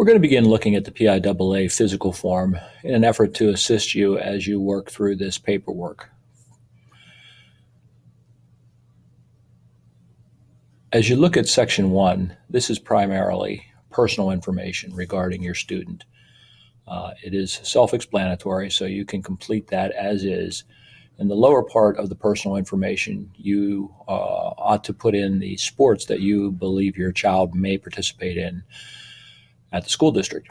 We're going to begin looking at the PIAA physical form in an effort to assist you as you work through this paperwork. As you look at Section 1, this is primarily personal information regarding your student. It is self-explanatory, so you can complete that as is. In the lower part of the personal information, you ought to put in the sports that you believe your child may participate in at the school district.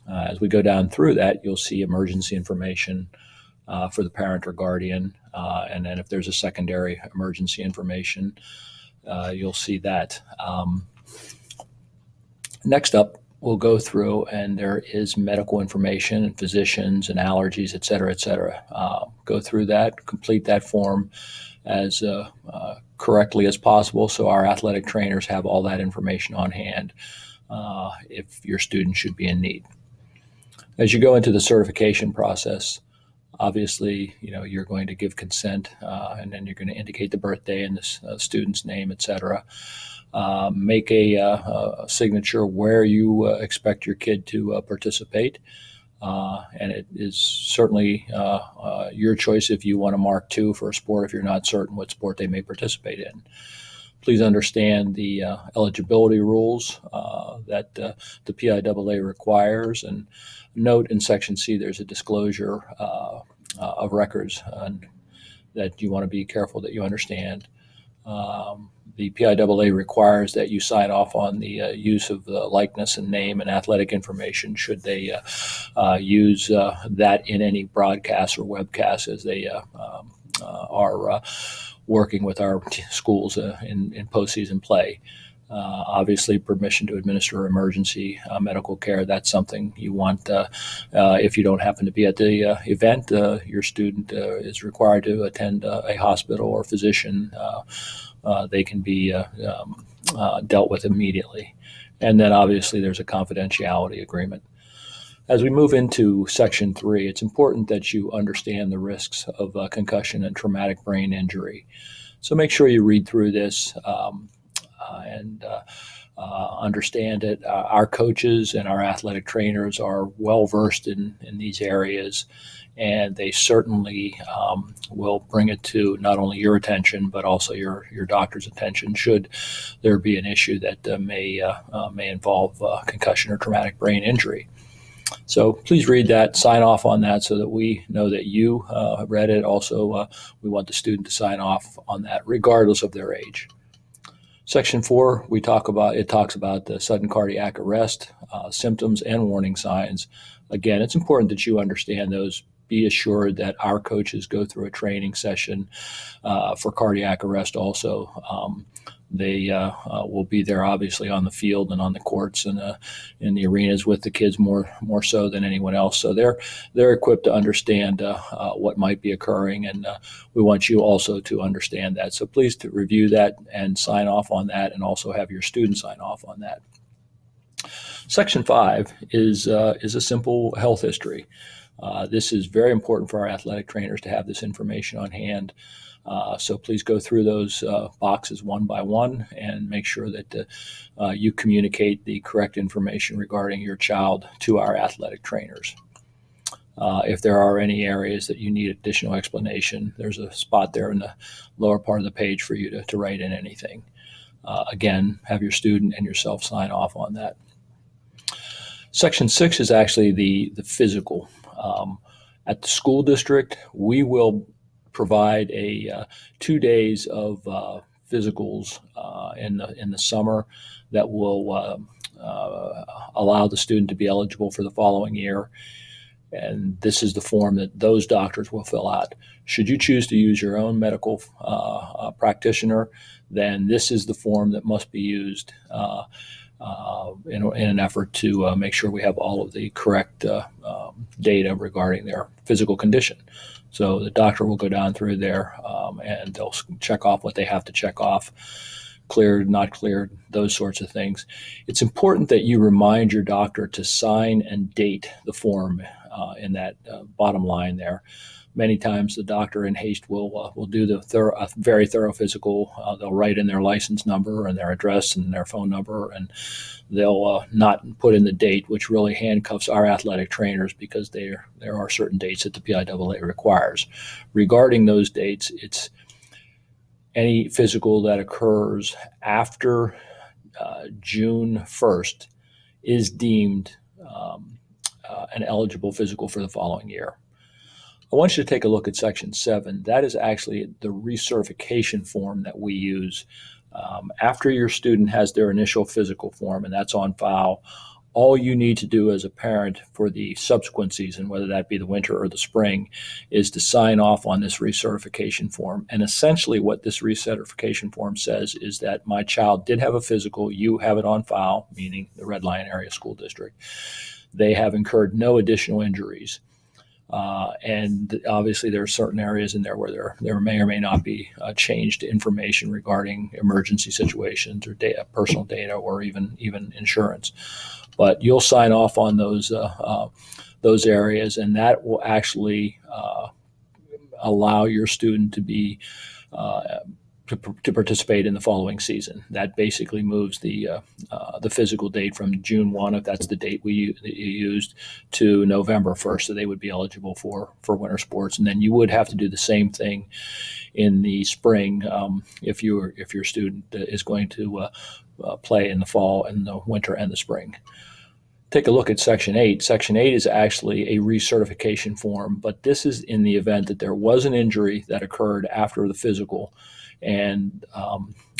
As we go down through that, you'll see emergency information for the parent or guardian, and then if there's a secondary emergency information, you'll see that. Next up, we'll go through, and there is medical information and physicians and allergies, et cetera, et cetera. Go through that, complete that form as correctly as possible so our athletic trainers have all that information on hand if your student should be in need. As you go into the certification process, obviously, you're going to give consent, and then you're going to indicate the birthday and the student's name, et cetera. Make a signature where you expect your kid to participate. And it is certainly your choice if you want to mark 2 for a sport if you're not certain what sport they may participate in. Please understand the eligibility rules that the PIAA requires, and note in Section C there's a disclosure of records that you want to be careful that you understand. The PIAA requires that you sign off on the use of the likeness and name and athletic information should they use that in any broadcast or webcast as they are working with our schools in postseason play. Obviously, permission to administer emergency medical care, that's something you want. If you don't happen to be at the event, your student is required to attend a hospital or physician. They can be dealt with immediately. And then obviously there's a confidentiality agreement. As we move into Section 3, it's important that you understand the risks of concussion and traumatic brain injury. So make sure you read through this and understand it. Our coaches and our athletic trainers are well versed in these areas, and they certainly will bring it to not only your attention but also your doctor's attention should there be an issue that may involve concussion or traumatic brain injury. So please read that, sign off on that so that we know that you have read it. Also, we want the student to sign off on that regardless of their age. Section 4, talks about the sudden cardiac arrest, symptoms and warning signs. Again, it's important that you understand those. Be assured that our coaches go through a training session for cardiac arrest also. They will be there obviously on the field and on the courts and in the arenas with the kids more so than anyone else. So they're equipped to understand what might be occurring, and we want you also to understand that. So please to review that and sign off on that, and also have your students sign off on that. Section 5 is a simple health history. This is very important for our athletic trainers to have this information on hand. So please go through those boxes one by one and make sure that you communicate the correct information regarding your child to our athletic trainers. If there are any areas that you need additional explanation, there's a spot there in the lower part of the page for you to write in anything. Again, have your student and yourself sign off on that. Section 6 is actually the physical. At the school district, we will provide 2 days of physicals in the summer that will allow the student to be eligible for the following year. And this is the form that those doctors will fill out. Should you choose to use your own medical practitioner, then this is the form that must be used in an effort to make sure we have all of the correct data regarding their physical condition. So the doctor will go down through there and they'll check off what they have to check off, cleared, not cleared, those sorts of things. It's important that you remind your doctor to sign and date the form in that bottom line there. many times the doctor in haste will do a very thorough physical. They'll write in their license number and their address and their phone number, and they'll not put in the date, which really handcuffs our athletic trainers because there are certain dates that the PIAA requires. Regarding those dates, it's any physical that occurs after June 1st is deemed an eligible physical for the following year. I want you to take a look at Section 7. That is actually the recertification form that we use. After your student has their initial physical form, and that's on file, all you need to do as a parent for the subsequent season, whether that be the winter or the spring, is to sign off on this recertification form. And essentially what this recertification form says is that my child did have a physical, you have it on file, meaning the Red Lion Area School District. They have incurred no additional injuries. And obviously there are certain areas in there where there may or may not be changed information regarding emergency situations or personal data, or even insurance. But you'll sign off on those areas, and that will actually allow your student to be to participate in the following season. That basically moves the physical date from June 1, if that's the date you used, to November 1st, so they would be eligible for winter sports. And then you would have to do the same thing in the spring if your student is going to play in the fall and the winter and the spring. Take a look at Section 8. Section 8 is actually a recertification form, but this is in the event that there was an injury that occurred after the physical. And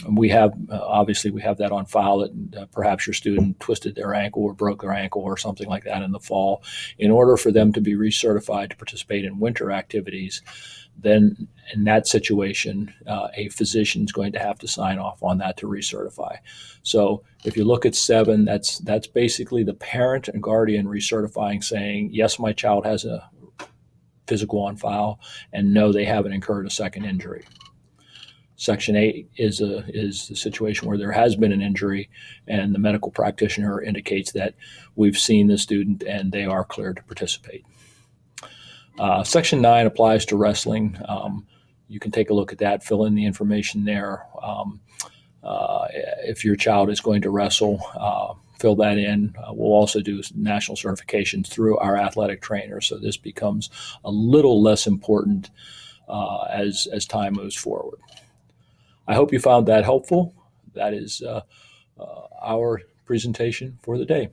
we have that on file that perhaps your student twisted their ankle or broke their ankle or something like that in the fall. In order for them to be recertified to participate in winter activities, then in that situation, a physician is going to have to sign off on that to recertify. So if you look at 7, that's basically the parent and guardian recertifying, saying, yes, my child has a physical on file, and no, they haven't incurred a second injury. Section 8 is the situation where there has been an injury and the medical practitioner indicates that we've seen the student and they are cleared to participate. Section 9 applies to wrestling. You can take a look at that, fill in the information there. If your child is going to wrestle, fill that in. We'll also do national certifications through our athletic trainer, so this becomes a little less important as time moves forward. I hope you found that helpful. That is our presentation for the day.